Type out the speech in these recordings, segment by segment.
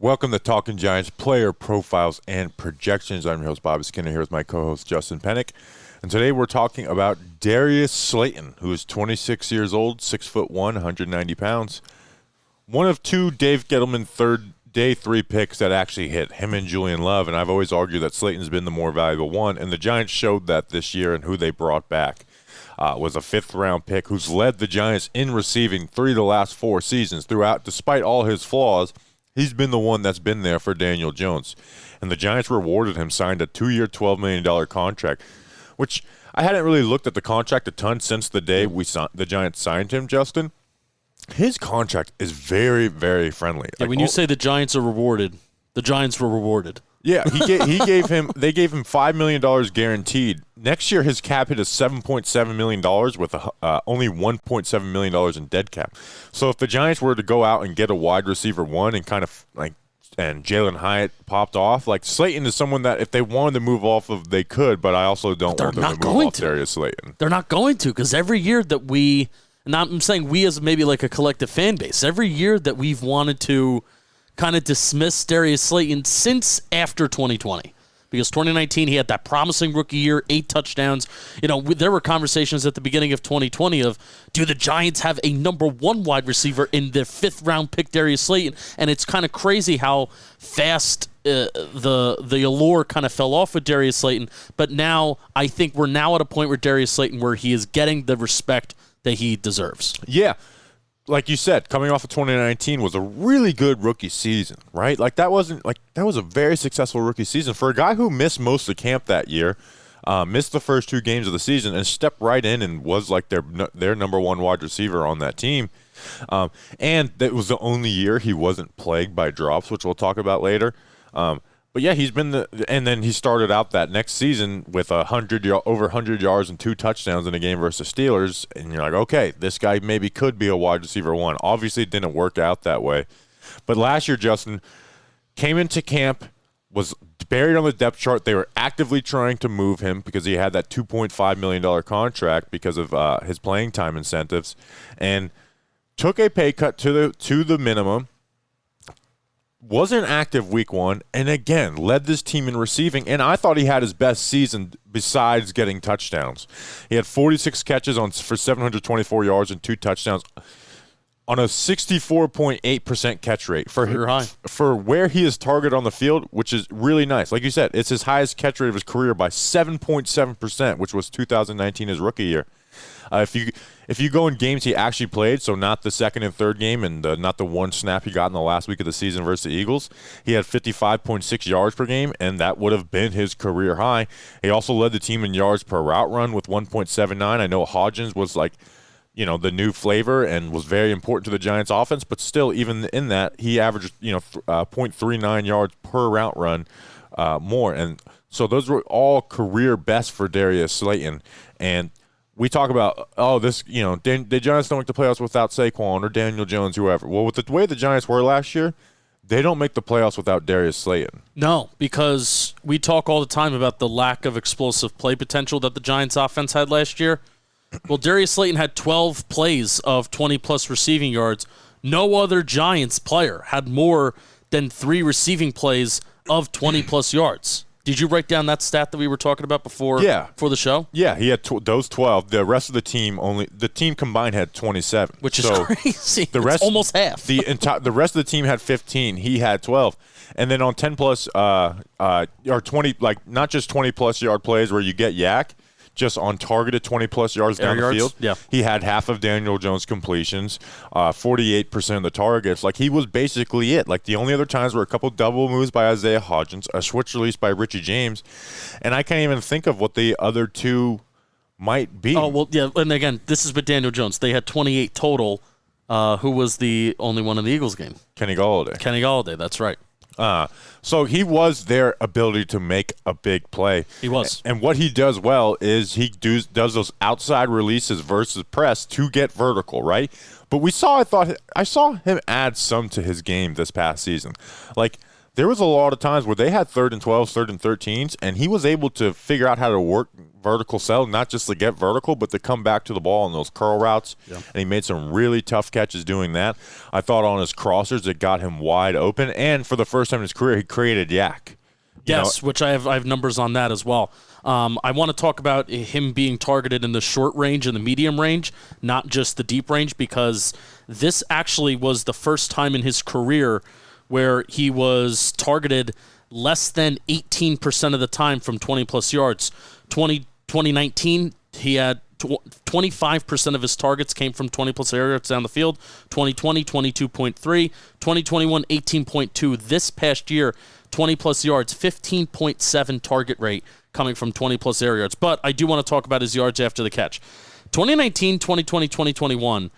Welcome to Talking Giants player profiles and projections. I'm your host, Bobby Skinner, here with my co-host, Justin Pennick. And today we're talking about Darius Slayton, who is 26 years old, 6'1", 190 pounds. One of two Dave Gettleman day three picks that actually hit, him and Julian Love. And I've always argued that Slayton's been the more valuable one. And the Giants showed that this year, and who they brought back was a fifth-round pick who's led the Giants in receiving 3 of the last 4 seasons throughout, despite all his flaws. He's been the one that's been there for Daniel Jones. And the Giants rewarded him, signed a 2-year, $12 million contract, which I hadn't really looked at the contract a ton since the day the Giants signed him, Justin. His contract is very, very friendly. Yeah, when you say the Giants are rewarded, the Giants were rewarded. Yeah, they gave him $5 million guaranteed. Next year, his cap hit is $7.7 million with only $1.7 million in dead cap. So if the Giants were to go out and get a wide receiver one and and Jalen Hyatt popped off, like Slayton is someone that if they wanted to move off of, they could, but I also don't want them to move off Darius Slayton. They're not going to, because every year that and I'm saying we as maybe like a collective fan base, every year that we've wanted to kind of dismiss Darius Slayton since after 2020. Because 2019, he had that promising rookie year, 8 touchdowns. You know, there were conversations at the beginning of 2020 of, do the Giants have a number 1 wide receiver in their 5th-round pick, Darius Slayton? And it's kind of crazy how fast the allure kind of fell off with Darius Slayton. But now, I think we're now at a point where Darius Slayton, where he is getting the respect that he deserves. Yeah. Like you said, coming off of 2019 was a really good rookie season, right? That was a very successful rookie season for a guy who missed most of camp that year, missed the first 2 games of the season, and stepped right in and was like their number 1 wide receiver on that team. And that was the only year he wasn't plagued by drops, which we'll talk about later. But yeah, he's been and then he started out that next season with over 100 yards and 2 touchdowns in a game versus Steelers, and you're like, okay, this guy maybe could be a wide receiver one. Obviously, it didn't work out that way. But last year, Justin came into camp, was buried on the depth chart. They were actively trying to move him because he had that $2.5 million contract because of his playing time incentives, and took a pay cut to the minimum. Wasn't active week 1, and again, led this team in receiving, and I thought he had his best season besides getting touchdowns. He had 46 catches for 724 yards and 2 touchdowns on a 64.8% catch rate for where he is targeted on the field, which is really nice. Like you said, it's his highest catch rate of his career by 7.7%, which was 2019, his rookie year. If you go in games he actually played, so not the second and third game and not the 1 snap he got in the last week of the season versus the Eagles, he had 55.6 yards per game, and that would have been his career high. He also led the team in yards per route run with 1.79. I know Hodgins was the new flavor and was very important to the Giants offense, but still, even in that, he averaged 0.39 yards per route run more. And so those were all career best for Darius Slayton. And we talk about, the Giants don't make the playoffs without Saquon or Daniel Jones, whoever. Well, with the way the Giants were last year, they don't make the playoffs without Darius Slayton. No, because we talk all the time about the lack of explosive play potential that the Giants offense had last year. Well, Darius Slayton had 12 plays of 20-plus receiving yards. No other Giants player had more than 3 receiving plays of 20-plus yards. Did you write down that stat that we were talking about before for the show? Yeah, he had those 12. The rest of the team combined had 27. Which is crazy. It's almost half. The rest of the team had 15. He had 12. And then on 10-plus or 20, not just 20-plus yard plays where you get yak, just on targeted 20-plus yards down the field. Yeah. He had half of Daniel Jones' completions, 48% of the targets. He was basically it. The only other times were a couple double moves by Isaiah Hodgins, a switch release by Richie James, and I can't even think of what the other 2 might be. Oh, well, yeah, and again, this is with Daniel Jones. They had 28 total. Who was the only one in the Eagles game? Kenny Golladay, that's right. So he was their ability to make a big play. He was. And what he does well is he does those outside releases versus press to get vertical, right? But I saw him add some to his game this past season. there was a lot of times where they had 3rd and 12s, 3rd and 13s, and he was able to figure out how to work vertical sell, not just to get vertical, but to come back to the ball on those curl routes. Yeah. And he made some really tough catches doing that. I thought on his crossers, it got him wide open. And for the first time in his career, he created yak. Yes, which I have numbers on that as well. I want to talk about him being targeted in the short range and the medium range, not just the deep range, because this actually was the first time in his career where he was targeted less than 18% of the time from 20-plus yards. 2019, he had 25% of his targets came from 20-plus yards down the field. 2020, 22.3. 2021, 18.2. This past year, 20-plus yards, 15.7 target rate coming from 20-plus air yards. But I do want to talk about his yards after the catch. 2019, 2020, 2021,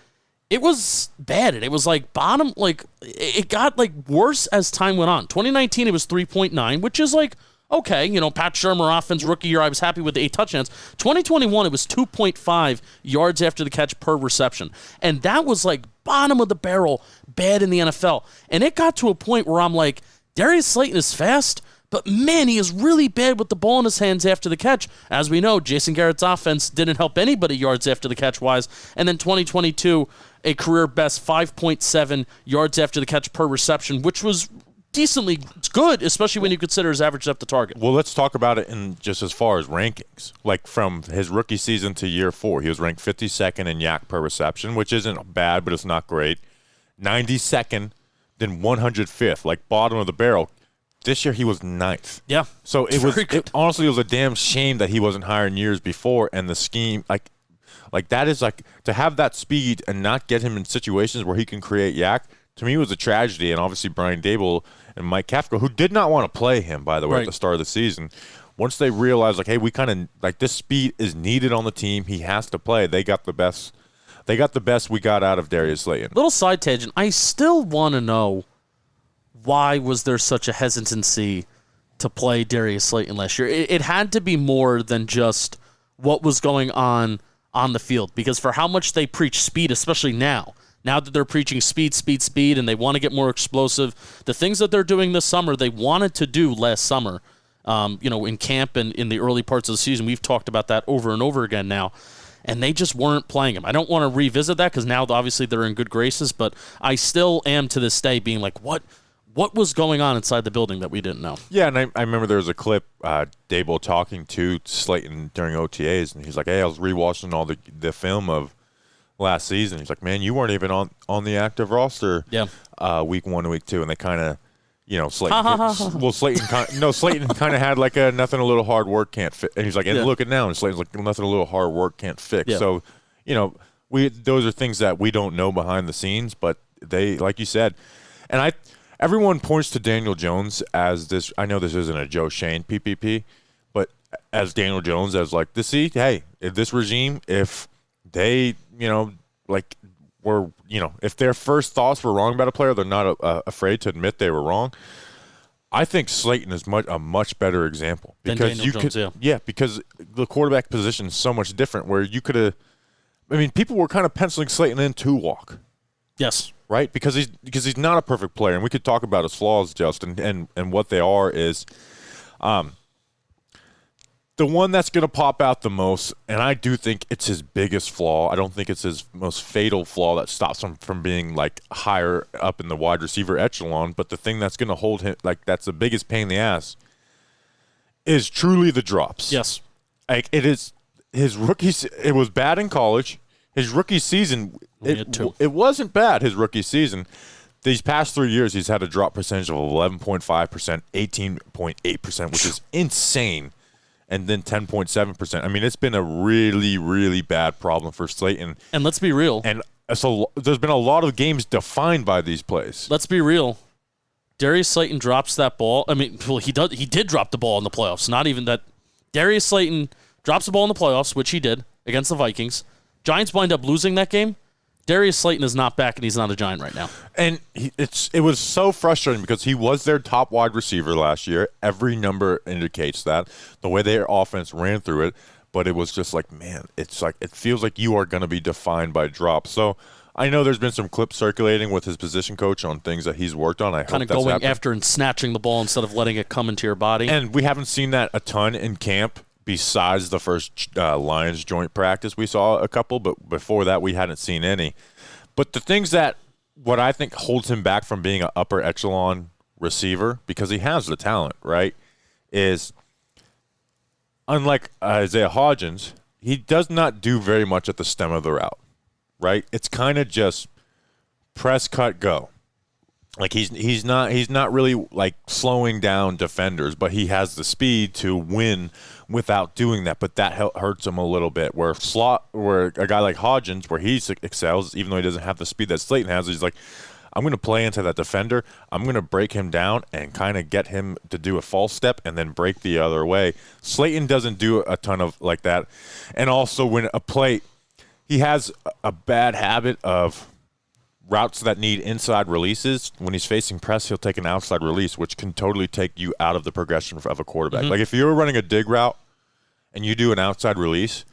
it was bad. It was like bottom, like it got like worse as time went on. 2019, it was 3.9, which is like, okay, Pat Shurmur offense rookie year, I was happy with the 8 touchdowns. 2021, it was 2.5 yards after the catch per reception. And that was like bottom of the barrel, bad in the NFL. And it got to a point where I'm like, Darius Slayton is fast, but man, he is really bad with the ball in his hands after the catch. As we know, Jason Garrett's offense didn't help anybody yards after the catch wise. And then 2022, a career best 5.7 yards after the catch per reception, which was decently good, especially when you consider his average depth of target. Well, let's talk about it in just as far as rankings. Like from his rookie season to year 4, he was ranked 52nd in yak per reception, which isn't bad, but it's not great. 92nd, then 105th, like bottom of the barrel. This year he was 9th. Yeah. So honestly, it was a damn shame that he wasn't higher in years before, and the scheme, like that is like, to have that speed and not get him in situations where he can create yak, to me was a tragedy. And obviously Brian Dable and Mike Kafka, who did not want to play him, by the way, at the start of the season, once they realized, like, hey, we kind of, like, this speed is needed on the team, he has to play, they got the best we got out of Darius Slayton. Little side tangent, I still want to know, why was there such a hesitancy to play Darius Slayton last year? It had to be more than just what was going on the field, because for how much they preach speed, especially now that they're preaching speed, and they want to get more explosive, the things that they're doing this summer, they wanted to do last summer, in camp and in the early parts of the season. We've talked about that over and over again now, and they just weren't playing him. I don't want to revisit that because now obviously they're in good graces, but I still am to this day being like, what was going on inside the building that we didn't know? Yeah, and I remember there was a clip, Dable talking to Slayton during OTAs, and he's like, hey, I was rewatching all the film of last season. He's like, man, you weren't even on the active roster week 1 and week 2, and they kind of, Slayton Slayton kind of had like a nothing a little hard work can't fix. And he's like, and look at now, and Slayton's like, nothing a little hard work can't fix. Yeah. So, those are things that we don't know behind the scenes, but they, like you said, and everyone points to Daniel Jones as this. I know this isn't a Joe Shane PPP, but as Daniel Jones as like this. Hey, if this regime, if they, if their first thoughts were wrong about a player, they're not afraid to admit they were wrong. I think Slayton is a much better example because because the quarterback position is so much different. Where you could have, people were kind of penciling Slayton in to walk. Yes. Right? Because he's not a perfect player, and we could talk about his flaws, Justin, and what they are is the one that's going to pop out the most, and I do think it's his biggest flaw. I don't think it's his most fatal flaw that stops him from being like higher up in the wide receiver echelon, but the thing that's going to hold him, like that's the biggest pain in the ass, is truly the drops. Yes. Like it is his rookies. It was bad in college. His rookie season, it wasn't bad, his rookie season. These past 3 years, he's had a drop percentage of 11.5%, 18.8%, which is insane, and then 10.7%. It's been a really, really bad problem for Slayton. And let's be real. And so there's been a lot of games defined by these plays. Let's be real. Darius Slayton drops that ball. He did drop the ball in the playoffs. Not even that. Darius Slayton drops the ball in the playoffs, which he did against the Vikings. Giants wind up losing that game. Darius Slayton is not back, and he's not a Giant right now. And it was so frustrating because he was their top wide receiver last year. Every number indicates that. The way their offense ran through it. But it was just like, man, it's like it feels like you are going to be defined by drops. So I know there's been some clips circulating with his position coach on things that he's worked on. I kind hope of that's going happening. after and snatching the ball instead of letting it come into your body. And we haven't seen that a ton in camp besides the first Lions joint practice. We saw a couple, but before that we hadn't seen any. But the things that what I think holds him back from being an upper echelon receiver, because he has the talent, right, is unlike Isaiah Hodgins, he does not do very much at the stem of the route, right? It's kind of just press, cut, go. Like he's not really like slowing down defenders, but he has the speed to win without doing that. But that hurts him a little bit. Where a guy like Hodgins, where he excels, even though he doesn't have the speed that Slayton has, he's like, I'm going to play into that defender. I'm going to break him down and kind of get him to do a false step and then break the other way. Slayton doesn't do a ton of like that. And also when a play, he has a bad habit of routes that need inside releases. When he's facing press, he'll take an outside release, which can totally take you out of the progression of a quarterback. Like if you're running a dig route and you do an outside release,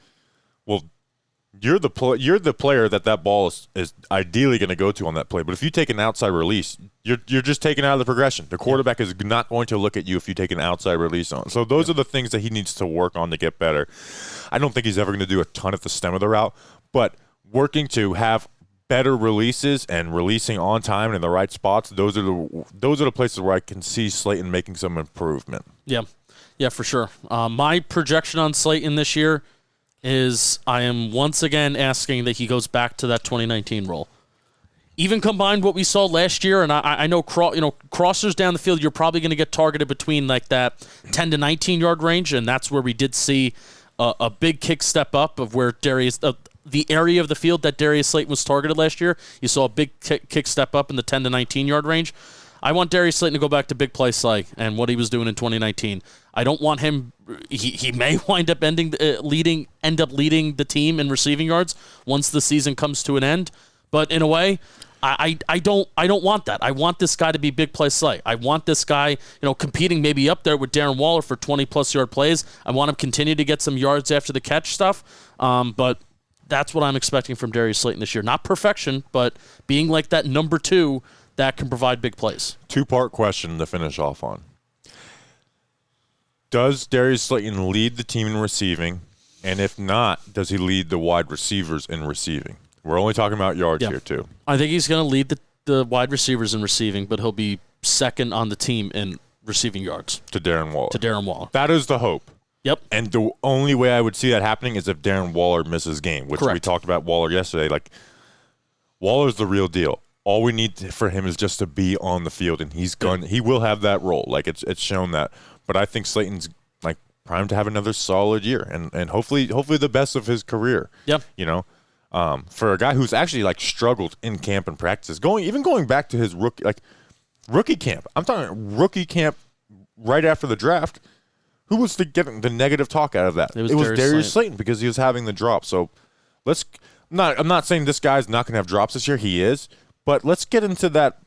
well, you're the player that ball is ideally going to go to on that play. But if you take an outside release, you're just taken out of the progression. The quarterback is not going to look at you if you take an outside release on. So those are the things that he needs to work on to get better. I don't think he's ever going to do a ton at the stem of the route, but working to have better releases and releasing on time and in the right spots, those are the places where I can see Slayton making some improvement. Yeah, for sure. My projection on Slayton this year is I am once again asking that he goes back to that 2019 role. Even combined what we saw last year, and I know crossers down the field, you're probably going to get targeted between like that 10 to 19 yard range, and that's where we did see a big kick step up of where the area of the field that Darius Slayton was targeted last year. You saw a big kick step up in the 10 to 19 yard range. I want Darius Slayton to go back to big play Slay and what he was doing in 2019. I don't want him. He may wind up leading the team in receiving yards once the season comes to an end. But in a way, I don't want that. I want this guy to be big play Slay. I want this guy, competing maybe up there with Darren Waller for 20+ yard plays. I want him to continue to get some yards after the catch stuff. But that's what I'm expecting from Darius Slayton this year. Not perfection, but being like that number 2 that can provide big plays. 2-part question to finish off on. Does Darius Slayton lead the team in receiving? And if not, does he lead the wide receivers in receiving? We're only talking about yards here, too. I think he's going to lead the wide receivers in receiving, but he'll be second on the team in receiving yards. To Darren Waller. That is the hope. Yep. And the only way I would see that happening is if Darren Waller misses game, which Correct. we talked about Waller yesterday. Like, Waller's the real deal. All we need for him is just to be on the field, and he will have that role. Like, it's shown that. But I think Slayton's like primed to have another solid year, and hopefully the best of his career. Yep. For a guy who's actually like struggled in camp and practices, going back to his rookie camp. I'm talking rookie camp right after the draft. Who was getting the negative talk out of that? It was Darius Slayton because he was having the drop. So I'm not saying this guy's not going to have drops this year. He is, but let's get into that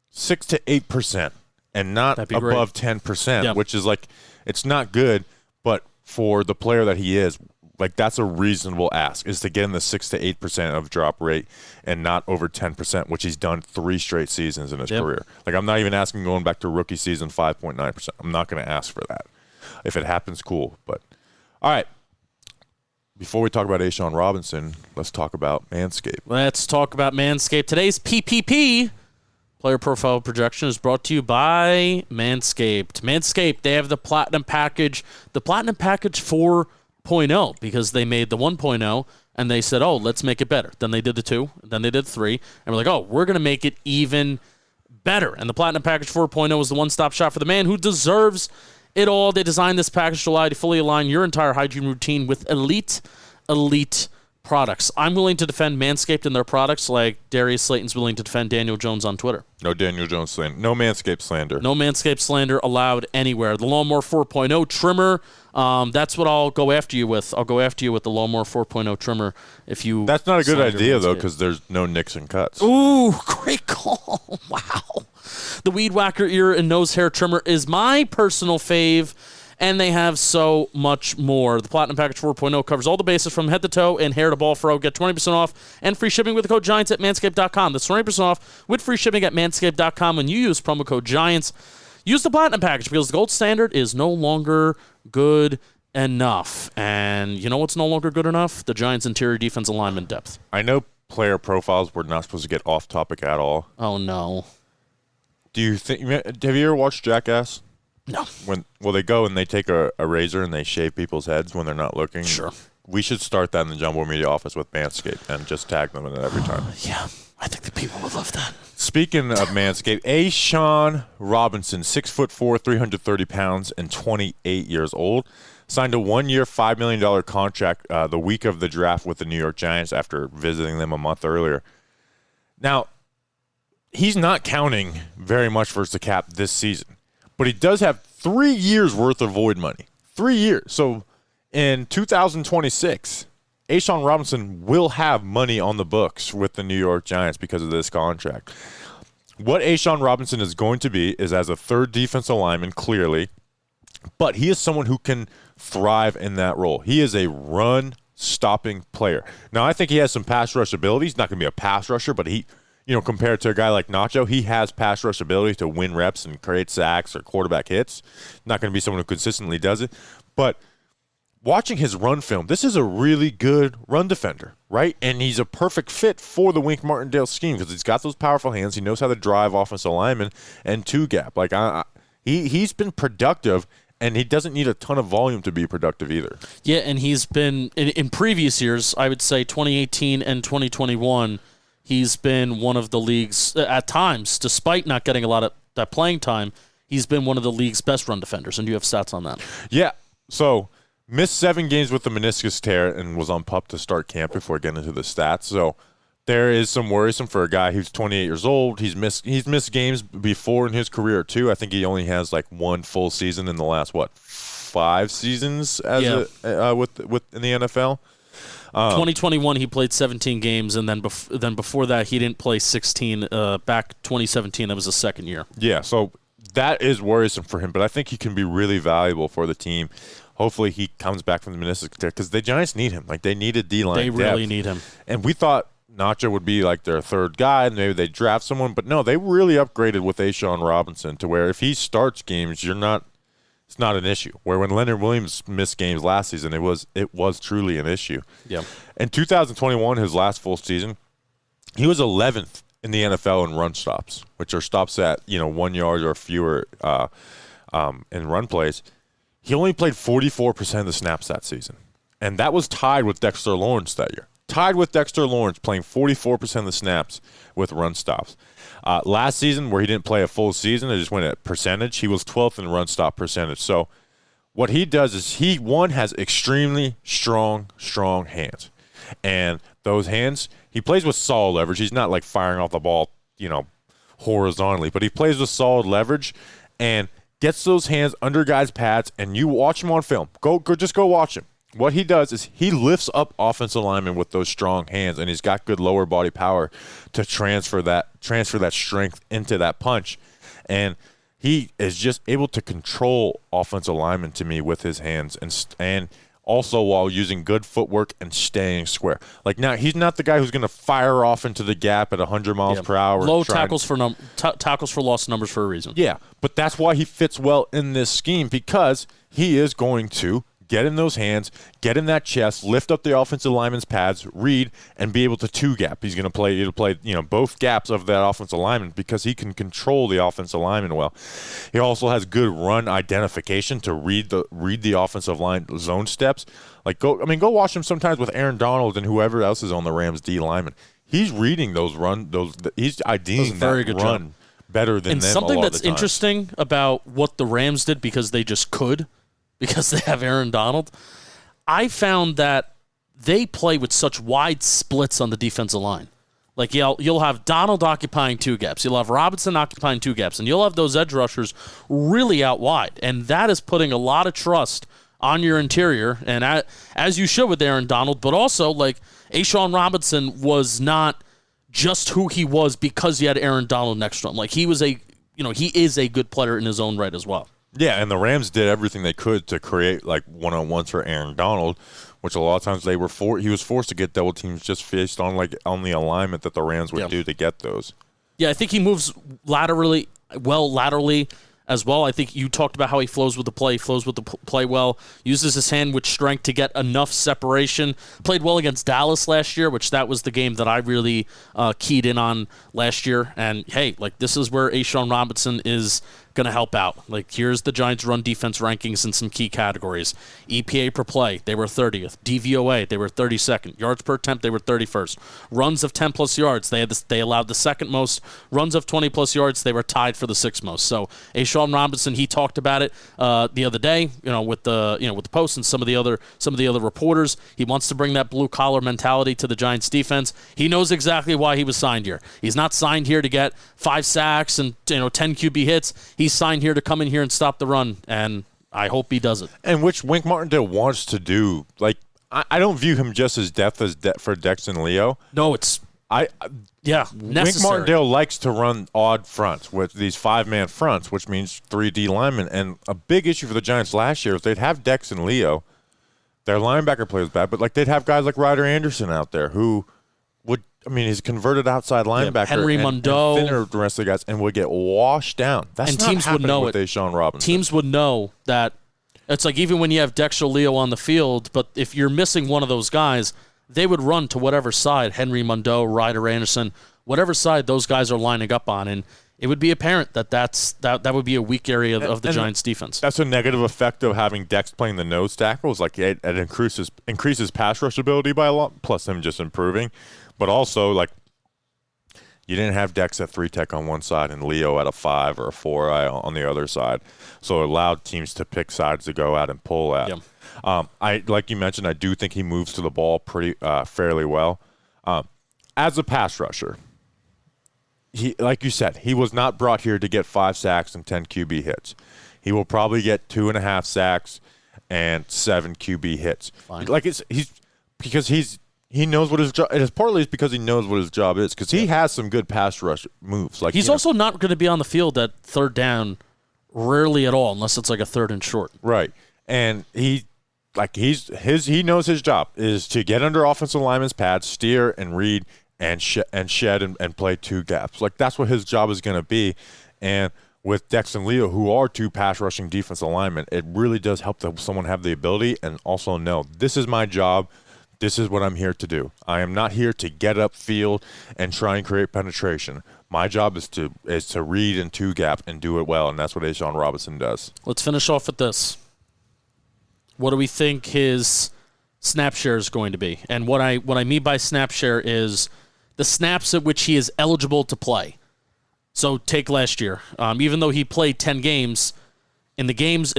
6 to 8% and not above 10%, which is like it's not good. But for the player that he is, like that's a reasonable ask, is to get in the 6 to 8% of drop rate and not over 10%, which he's done 3 straight seasons in his career. Like I'm not even asking going back to rookie season 5.9%. I'm not going to ask for that. If it happens, cool. But all right. Before we talk about A'Shaun Robinson, let's talk about Manscaped. Today's PPP, player profile projection, is brought to you by Manscaped. Manscaped, they have the Platinum Package 4.0, because they made the 1.0 and they said, oh, let's make it better. Then they did the 2, then they did 3, and we're like, oh, we're going to make it even better. And the Platinum Package 4.0 is the one-stop shop for the man who deserves it all. They designed this package to allow you to fully align your entire hygiene routine with elite products. I'm willing to defend Manscaped and their products like Darius Slayton's willing to defend Daniel Jones on Twitter. No Daniel Jones slander. No Manscaped slander. No Manscaped slander allowed anywhere. The Lawnmower 4.0 trimmer, that's what I'll go after you with. I'll go after you with the Lawnmower 4.0 trimmer. If you That's not a good idea, though, because there's no nicks and cuts. Ooh, great call. Wow. The Weed Whacker ear and nose hair trimmer is my personal fave. And they have so much more. The Platinum Package 4.0 covers all the bases from head to toe and hair to ball fro. Get 20% off and free shipping with the code GIANTS at manscaped.com. That's 20% off with free shipping at manscaped.com when you use promo code GIANTS. Use the Platinum Package because the gold standard is no longer good enough. And you know what's no longer good enough? The Giants' interior defense alignment depth. I know player profiles were not supposed to get off topic at all. Oh, no. Do you think? Have you ever watched Jackass? No. They go and they take a razor and they shave people's heads when they're not looking. Sure. We should start that in the Jumbo Media office with Manscaped and just tag them in it every time. Yeah, I think the people would love that. Speaking of Manscaped, A'Shawn Robinson, 6'4", 330 pounds, and 28 years old, signed a 1-year, $5 million contract the week of the draft with the New York Giants after visiting them a month earlier. Now, he's not counting very much versus the cap this season, but he does have 3 years worth of void money. 3 years. So in 2026, A'Shawn Robinson will have money on the books with the New York Giants because of this contract. What A'Shawn Robinson is going to be is as a third defensive lineman, clearly, but he is someone who can thrive in that role. He is a run-stopping player. Now, I think he has some pass rush ability. He's not going to be a pass rusher, but he, compared to a guy like Nacho, he has pass rush ability to win reps and create sacks or quarterback hits. Not going to be someone who consistently does it. But watching his run film, this is a really good run defender, right? And he's a perfect fit for the Wink Martindale scheme because he's got those powerful hands. He knows how to drive offensive linemen and two-gap. He's been productive, and he doesn't need a ton of volume to be productive either. Yeah, and he's been, in previous years, I would say 2018 and 2021, he's been one of the league's, at times, despite not getting a lot of that playing time, he's been one of the league's best run defenders, and you have stats on that. Yeah, so missed 7 games with the meniscus tear and was on PUP to start camp before getting into the stats. So there is some worrisome for a guy who's 28 years old. He's missed games before in his career too. I think he only has like 1 full season in the last 5 seasons as with in the NFL. 2021 he played 17 games, and then before that he didn't play 16. Back 2017 that was his second year. Yeah, so that is worrisome for him, but I think he can be really valuable for the team. Hopefully he comes back from the meniscus tear because the Giants need him. Like, they need a D-line They depth. really need him. And we thought Nacho would be like their third guy, and maybe they draft someone. But no, they really upgraded with A'Shawn Robinson to where if he starts games, it's not an issue. Where when Leonard Williams missed games last season, it was truly an issue. Yeah. In 2021, his last full season, he was 11th in the NFL in run stops, which are stops at 1 yard or fewer in run plays. He only played 44% of the snaps that season, and that was tied with Dexter Lawrence that year. Tied with Dexter Lawrence, playing 44% of the snaps with run stops. Last season, where he didn't play a full season, they just went at percentage. He was 12th in run stop percentage. So what he does is he has extremely strong hands. And those hands, he plays with solid leverage. He's not like firing off the ball, horizontally, but he plays with solid leverage and gets those hands under guys' pads, and you watch him on film. Just go watch him. What he does is he lifts up offensive linemen with those strong hands, and he's got good lower body power to transfer that strength into that punch. And he is just able to control offensive linemen to me with his hands, and also while using good footwork and staying square. Like, now, he's not the guy who's going to fire off into the gap at 100 miles per hour. Low tackles for loss numbers for a reason. Yeah, but that's why he fits well in this scheme, because he is going to get in those hands, get in that chest, lift up the offensive lineman's pads, read, and be able to two-gap. He's going to play both gaps of that offensive lineman because he can control the offensive lineman well. He also has good run identification to read the offensive line zone steps. Go watch him sometimes with Aaron Donald and whoever else is on the Rams D lineman. He's reading he's IDing that run job. Better than and them. Something a lot that's of the time. Interesting about what the Rams did because they just could. Because they have Aaron Donald, I found that they play with such wide splits on the defensive line. Like, you'll have Donald occupying 2 gaps. You'll have Robinson occupying 2 gaps. And you'll have those edge rushers really out wide. And that is putting a lot of trust on your interior, and as you should with Aaron Donald. But also, A'Shawn Robinson was not just who he was because he had Aaron Donald next to him. He is a good player in his own right as well. Yeah, and the Rams did everything they could to create like one-on-ones for Aaron Donald, which a lot of times he was forced to get double teams just based on the alignment that the Rams would do to get those. Yeah, I think he moves laterally as well. I think you talked about how he flows with the play well, uses his hand with strength to get enough separation. Played well against Dallas last year, which that was the game that I really keyed in on last year. And, hey, this is where A'Shawn Robinson is going to help out. Here's the Giants' run defense rankings in some key categories. EPA per play, they were 30th. DVOA, they were 32nd. Yards per attempt, they were 31st. Runs of 10-plus yards, they allowed the second most. Runs of 20-plus yards, they were tied for the sixth most. So A'Shawn Robinson, he talked about it the other day, with the post and some of the other reporters. He wants to bring that blue-collar mentality to the Giants' defense. He knows exactly why he was signed here. He's not signed here to get 5 sacks and 10 QB hits. He's signed here to come in here and stop the run, and I hope he does it. And which Wink Martindale wants to do. I don't view him just as depth for Dex and Leo. No, it's necessary. Wink Martindale likes to run odd fronts with these 5-man fronts, which means 3 D linemen. And a big issue for the Giants last year was they'd have Dex and Leo. Their linebacker play was bad, but they'd have guys like Ryder Anderson out there who would. He's a converted outside linebacker. Henry Mondeau. And thinner the rest of the guys, and would get washed down. That's not teams would know with A'Shawn Robinson. Teams would know that it's even when you have Dex or Leo on the field, but if you're missing one of those guys, they would run to whatever side, Henry Mondeau, Ryder Anderson, whatever side those guys are lining up on, and it would be apparent that would be a weak area of the Giants' defense. That's a negative effect of having Dex playing the nose tackles. It increases pass rush ability by a lot, plus him just improving. But also, you didn't have Dex at 3-tech on one side and Leo at a 5 or a 4 on the other side. So it allowed teams to pick sides to go out and pull at. Yep. Like you mentioned, I do think he moves to the ball pretty fairly well. As a pass rusher, he, like you said, he was not brought here to get 5 sacks and 10 QB hits. He will probably get 2.5 sacks and 7 QB hits. Fine. He knows what his job. It is partly because he knows what his job is, because he has some good pass rush moves. He's also not going to be on the field at third down, rarely at all, unless it's a 3rd and short. Right, and he knows his job is to get under offensive linemen's pads, steer and read, and shed and play 2 gaps. That's what his job is going to be, and with Dex and Leo, who are 2 pass rushing defensive linemen, it really does help someone have the ability and also know this is my job. This is what I'm here to do. I am not here to get upfield and try and create penetration. My job is to read in 2 gap and do it well, and that's what A'Shawn Robinson does. Let's finish off with this. What do we think his snap share is going to be? And what I mean by snap share is the snaps at which he is eligible to play. So take last year. Even though he played 10 games, in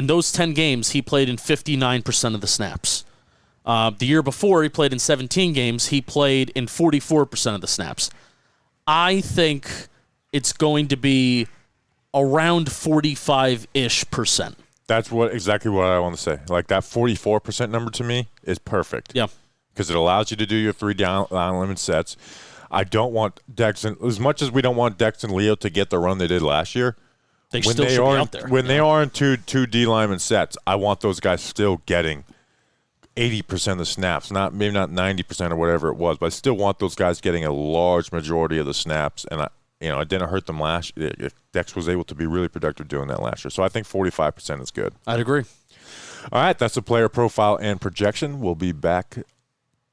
those 10 games, he played in 59% of the snaps. The year before, he played in 17 games. He played in 44% of the snaps. I think it's going to be around 45-ish percent. That's exactly what I want to say. That 44% number to me is perfect. Yeah. Because it allows you to do your 3 down limit sets. I don't want Dex, as much as we don't want Dex and Leo to get the run they did last year. They still should be out there. When they are in two D lineman sets, I want those guys still getting 80% of the snaps, maybe not 90% or whatever it was, but I still want those guys getting a large majority of the snaps. And it didn't hurt them last year. Dex was able to be really productive doing that last year. So I think 45% is good. I'd agree. All right, that's the player profile and projection. We'll be back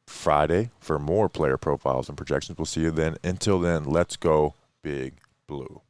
Friday for more player profiles and projections. We'll see you then. Until then, let's go Big Blue.